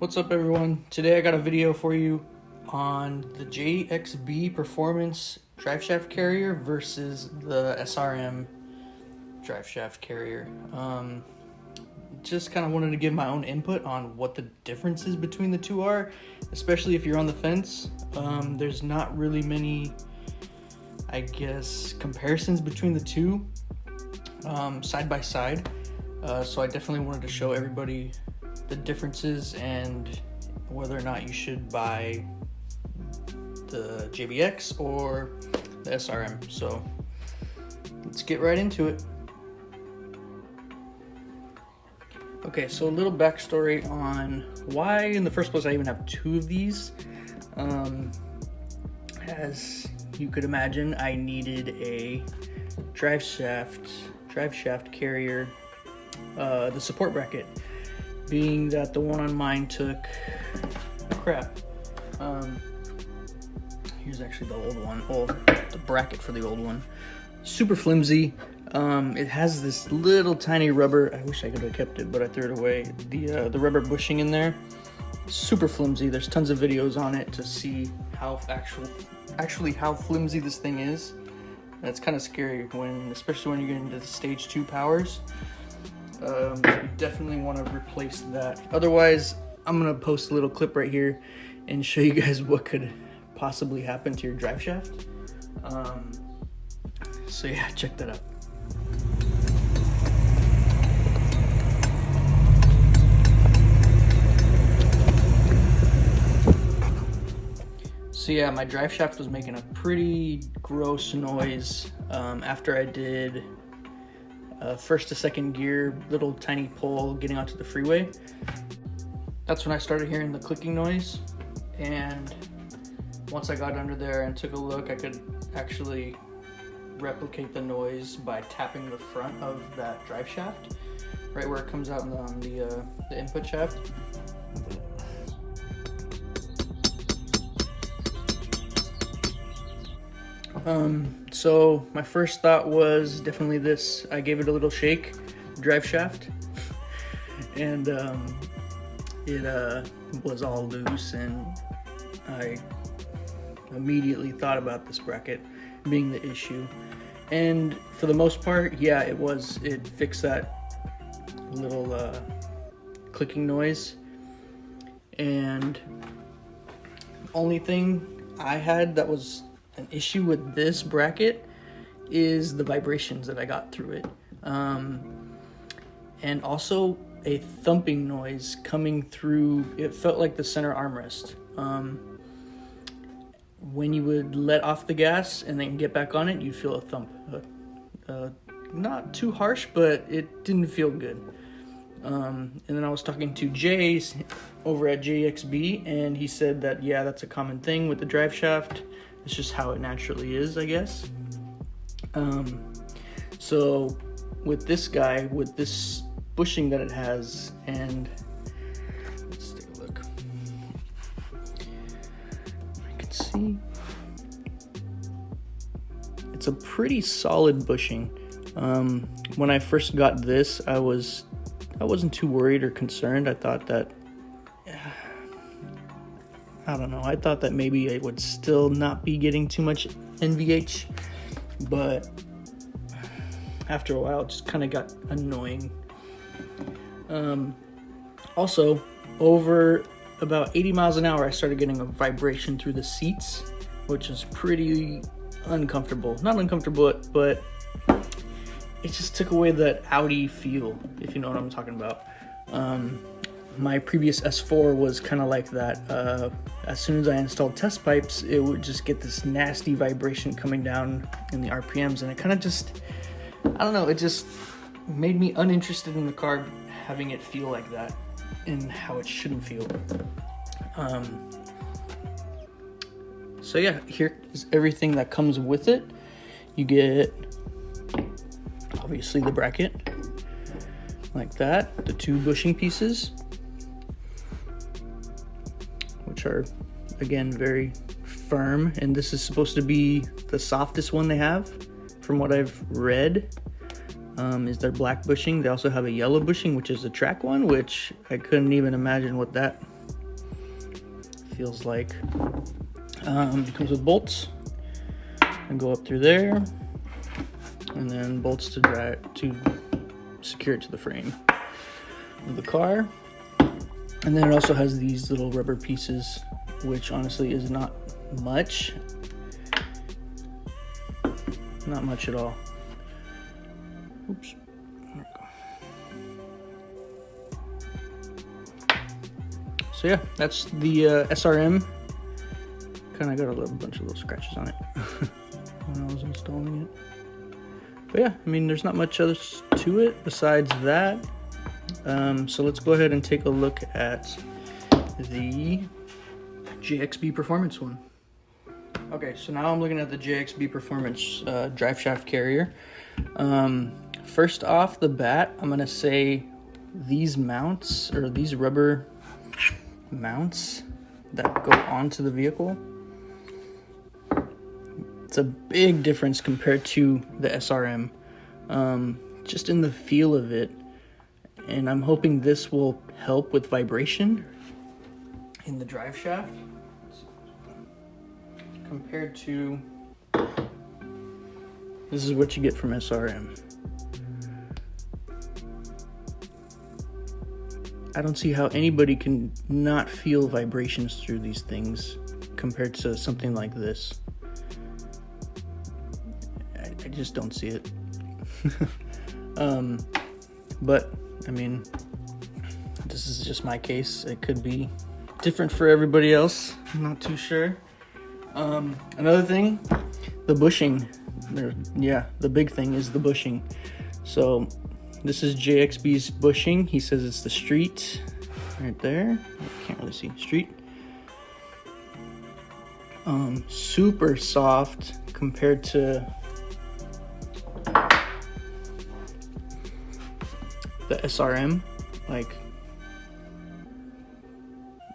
What's up everyone? Today I got a video for you on the JXB Performance driveshaft carrier versus the SRM driveshaft carrier. Just kind of wanted to give my own input on what the differences between the two are, especially if you're on the fence. There's not really many, I guess, comparisons between the two side by side. So I definitely wanted to show everybody the differences and whether or not you should buy the JBX or the SRM. So let's get right into it. Okay, so a little backstory on why in the first place I even have two of these. As you could imagine, I needed a driveshaft carrier, the support bracket, being that the one on mine took crap. Here's actually the old one, the bracket for the old one. Super flimsy. It has this little tiny rubber, I wish I could have kept it, but I threw it away. The rubber bushing in there, super flimsy. There's tons of videos on it to see how actually how flimsy this thing is. And it's kind of scary especially when you get into the stage 2 powers. You definitely want to replace that. Otherwise, I'm gonna post a little clip right here and show you guys what could possibly happen to your drive shaft. So yeah, check that out. So yeah, my drive shaft was making a pretty gross noise after I did first to second gear, little tiny pull getting onto the freeway. That's when I started hearing the clicking noise, and once I got under there and took a look, I could actually replicate the noise by tapping the front of that drive shaft, right where it comes out on the input shaft. So my first thought was definitely this. I gave it a little shake, drive shaft, and it was all loose, and I immediately thought about this bracket being the issue. And for the most part, yeah, it fixed that little clicking noise. And only thing I had that was an issue with this bracket is the vibrations that I got through it, and also a thumping noise coming through. It felt like the center armrest. When you would let off the gas and then get back on it, you'd feel a thump. Not too harsh, but it didn't feel good. And then I was talking to Jay over at JXB, and he said that, yeah, that's a common thing with the drive shaft. It's just how it naturally is, I guess. So with this guy, with this bushing that it has, and let's take a look. I can see it's a pretty solid bushing. When I first got this, I wasn't too worried or concerned. I thought that, I don't know, I thought that maybe I would still not be getting too much NVH, but after a while it just kind of got annoying. Also, over about 80 miles an hour, I started getting a vibration through the seats, which is pretty uncomfortable. Not uncomfortable, but it just took away that Audi feel, if you know what I'm talking about. My previous S4 was kind of like that. As soon as I installed test pipes, it would just get this nasty vibration coming down in the RPMs, and it kind of just, I don't know, it just made me uninterested in the car having it feel like that and how it shouldn't feel. So yeah, here is everything that comes with it. You get, obviously, the bracket, like that, the two bushing pieces, which are, again, very firm, and this is supposed to be the softest one they have, from what I've read. is their black bushing. They also have a yellow bushing, which is a track one, which I couldn't even imagine what that feels like. It comes with bolts and go up through there, and then bolts to secure it to the frame of the car. And then it also has these little rubber pieces, which honestly is not much. Not much at all. Oops. There we go. So yeah, that's the SRM. Kind of got a bunch of little scratches on it when I was installing it. But yeah, I mean, there's not much else to it besides that. So let's go ahead and take a look at the JXB Performance one. Okay, so now I'm looking at the JXB Performance Driveshaft carrier. First off the bat, I'm gonna say these mounts, or these rubber mounts that go onto the vehicle, it's a big difference compared to the SRM, just in the feel of it. And I'm hoping this will help with vibration in the drive shaft compared to, this is what you get from SRM. I don't see how anybody can not feel vibrations through these things compared to something like this. I just don't see it. But I mean, this is just my case. It could be different for everybody else. I'm not too sure. Another thing, the bushing. Yeah, the big thing is the bushing. So this is JXB's bushing. He says it's the street right there. I can't really see street. Super soft compared to the SRM. Like,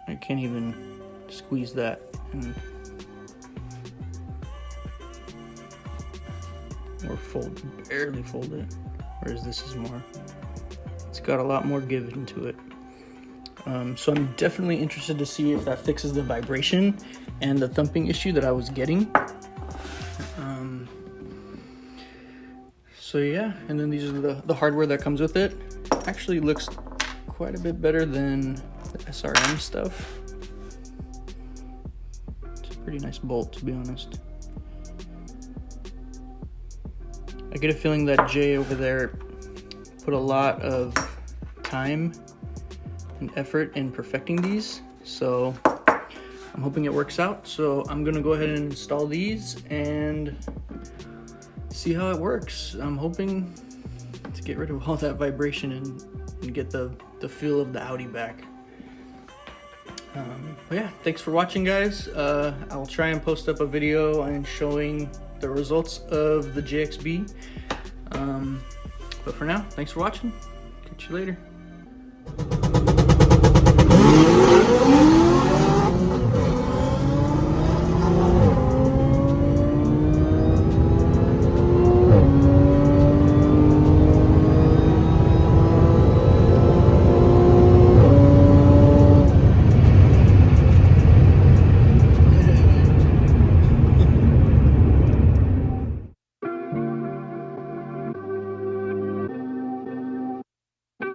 I can't even squeeze that and or barely fold it, whereas this is more, it's got a lot more give into it. So I'm definitely interested to see if that fixes the vibration and the thumping issue that I was getting. So yeah, and then these are the hardware that comes with it. Actually looks quite a bit better than the SRM stuff. It's a pretty nice bolt, to be honest. I get a feeling that Jay over there put a lot of time and effort in perfecting these, so I'm hoping it works out. So I'm gonna go ahead and install these and see how it works. I'm hoping to get rid of all that vibration and get the feel of the Audi back. But yeah, thanks for watching, guys. I'll try and post up a video and showing the results of the JXB. But for now, thanks for watching. Catch you later.